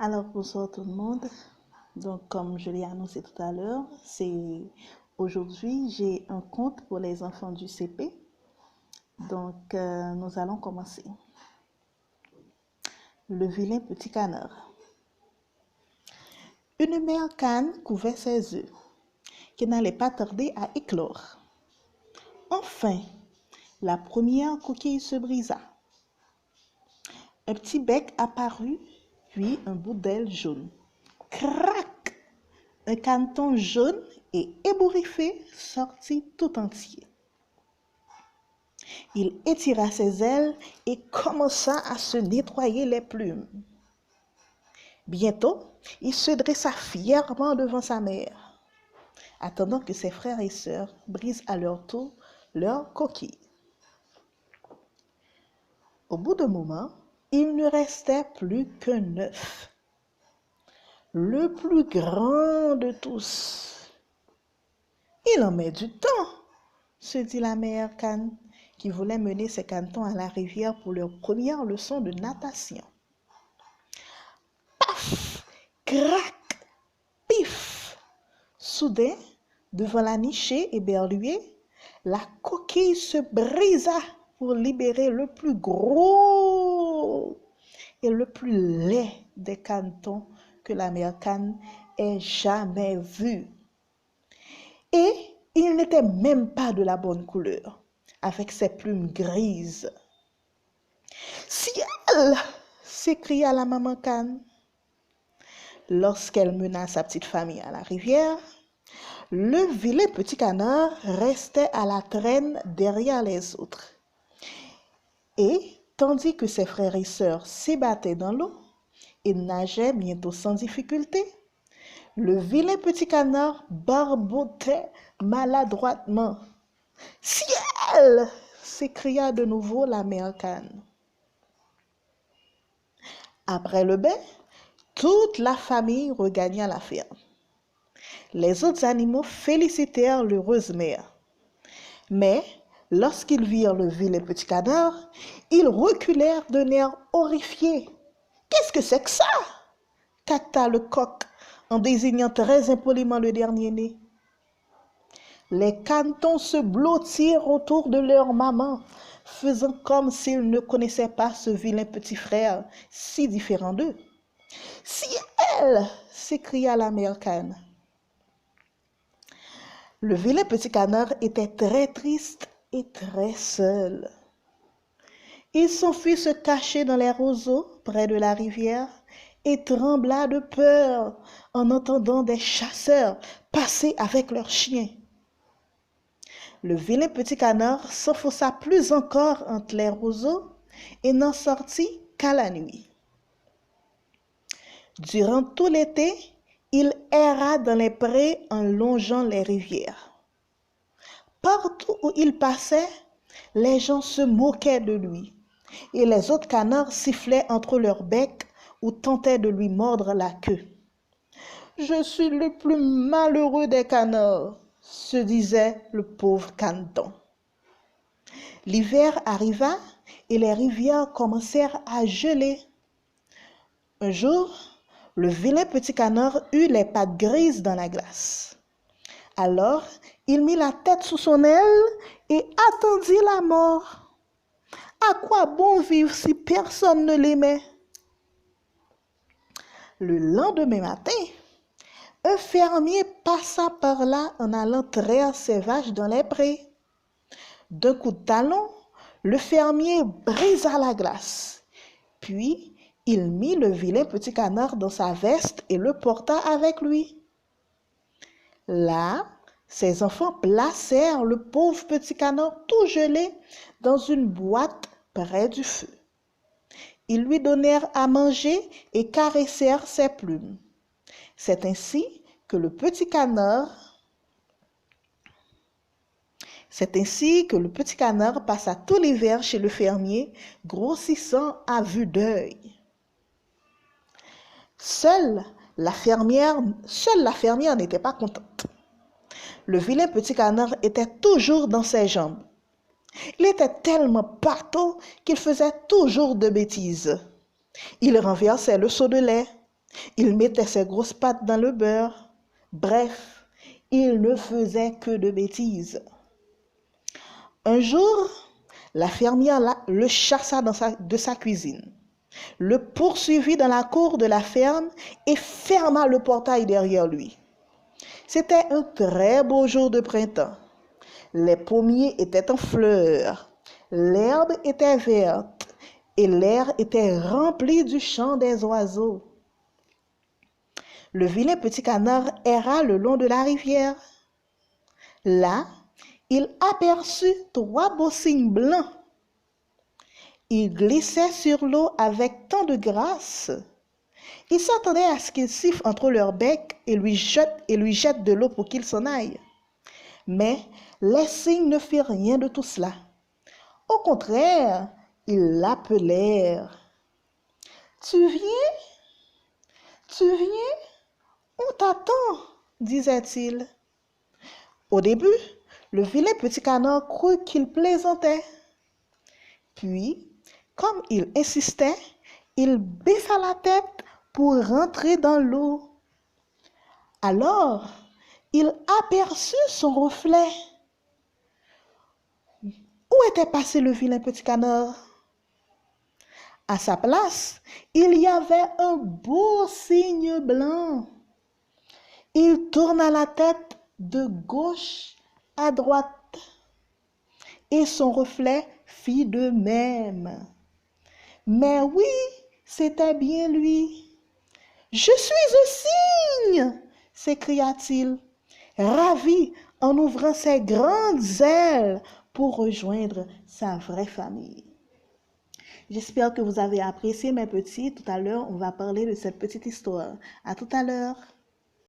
Alors, bonsoir tout le monde. Donc, comme je l'ai annoncé tout à l'heure, aujourd'hui, j'ai un conte pour les enfants du CP. Donc, nous allons commencer. Le vilain petit canard. Une mère cane couvait ses œufs, qui n'allaient pas tarder à éclore. Enfin, la première coquille se brisa. Un petit bec apparut, puis un bout d'aile jaune. Crac! Un caneton jaune et ébouriffé sortit tout entier. Il étira ses ailes et commença à se nettoyer les plumes. Bientôt, il se dressa fièrement devant sa mère, attendant que ses frères et sœurs brisent à leur tour leur coquille. Au bout d'un moment, il ne restait plus qu'un œuf, le plus grand de tous. Il en met du temps, se dit la mère cane, qui voulait mener ses canetons à la rivière pour leur première leçon de natation. Paf! Crac! Pif! Soudain, devant la nichée éberluée, la coquille se brisa pour libérer le plus gros et le plus laid des canetons que la mère cane ait jamais vu. Et il n'était même pas de la bonne couleur, avec ses plumes grises. « Ciel !» s'écria la maman cane. Lorsqu'elle mena sa petite famille à la rivière, le vilain petit canard restait à la traîne derrière les autres. Et, tandis que ses frères et sœurs s'ébattaient dans l'eau et nageaient bientôt sans difficulté, le vilain petit canard barbotait maladroitement. « Ciel !» s'écria de nouveau la mère cane. Après le bain, toute la famille regagna la ferme. Les autres animaux félicitèrent l'heureuse mère. Mais, lorsqu'ils virent le vilain petit canard, ils reculèrent d'un air horrifié. « Qu'est-ce que c'est que ça ?» cacta le coq en désignant très impoliment le dernier-né. Les canetons se blottirent autour de leur maman, faisant comme s'ils ne connaissaient pas ce vilain petit frère si différent d'eux. « Ciel !» s'écria la mère cane. Le vilain petit canard était très triste et très seul. Il s'enfuit se cacher dans les roseaux près de la rivière et trembla de peur en entendant des chasseurs passer avec leurs chiens. Le vilain petit canard s'enfonça plus encore entre les roseaux et n'en sortit qu'à la nuit. Durant tout l'été, il erra dans les prés en longeant les rivières. Partout où il passait, les gens se moquaient de lui et les autres canards sifflaient entre leurs becs ou tentaient de lui mordre la queue. « Je suis le plus malheureux des canards », se disait le pauvre caneton. L'hiver arriva et les rivières commencèrent à geler. Un jour, le vilain petit canard eut les pattes grises dans la glace. Alors, il mit la tête sous son aile et attendit la mort. À quoi bon vivre si personne ne l'aimait? Le lendemain matin, un fermier passa par là en allant traire ses vaches dans les prés. D'un coup de talon, le fermier brisa la glace. Puis, il mit le vilain petit canard dans sa veste et le porta avec lui. Là, ses enfants placèrent le pauvre petit canard tout gelé dans une boîte près du feu. Ils lui donnèrent à manger et caressèrent ses plumes. C'est ainsi que le petit canard passa tout l'hiver chez le fermier, grossissant à vue d'œil. Seule la fermière n'était pas contente. Le vilain petit canard était toujours dans ses jambes. Il était tellement pâteau qu'il faisait toujours de bêtises. Il renversait le seau de lait, Il mettait ses grosses pattes dans le beurre. Bref, il ne faisait que de bêtises. Un jour, la fermière le chassa de sa cuisine, le poursuivit dans la cour de la ferme et ferma le portail derrière lui. C'était un très beau jour de printemps. Les pommiers étaient en fleurs, l'herbe était verte et l'air était rempli du chant des oiseaux. Le vilain petit canard erra le long de la rivière. Là, il aperçut 3 beaux cygnes blancs. Ils glissaient sur l'eau avec tant de grâce. Il s'attendait à ce qu'ils sifflent entre leurs becs et lui jettent de l'eau pour qu'il s'en aille. Mais les cygnes ne firent rien de tout cela. Au contraire, ils l'appelèrent. Tu viens? Tu viens? On t'attend, disait-il. Au début, le vilain petit canard crut qu'il plaisantait. Puis, comme il insistait, il baissa la tête pour rentrer dans l'eau. Alors, il aperçut son reflet. Où était passé le vilain petit canard? À sa place, il y avait un beau cygne blanc. Il tourna la tête de gauche à droite et son reflet fit de même. Mais oui, c'était bien lui. « Je suis un cygne !» s'écria-t-il, ravi en ouvrant ses grandes ailes pour rejoindre sa vraie famille. J'espère que vous avez apprécié mes petits. Tout à l'heure, on va parler de cette petite histoire. À tout à l'heure.